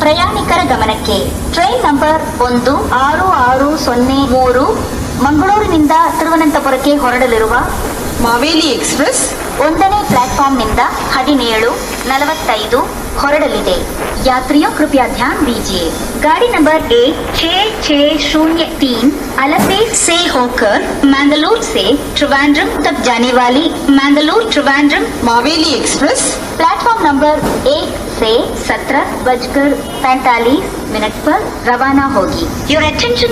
ಪ್ರಯಾಣಿಕರ ಗಮನಕ್ಕೆ train number 16603 ಮಂಗಳೂರಿನಿಂದ ತಿರುವನಂತಪುರಕ್ಕೆ ಹೊರಡಲಿರುವ ಮಾವೇಲಿ ಎಕ್ಸ್ಪ್ರೆಸ್ 1ನೇ ಪ್ಲಾಟ್ಫಾರ್ಮ್ನಿಂದ 17:45 ಹೊರಡಲಿದೆ. यात्रियों कृपया ध्यान दीजिए. गाड़ी नंबर 16603 अलपेट से होकर मैंगलोर से त्रिवेंद्रम तक जाने वाली Mangalore Trivandrum Maveli express platform number 1 से 17:45 पर रवाना होगी. Your attention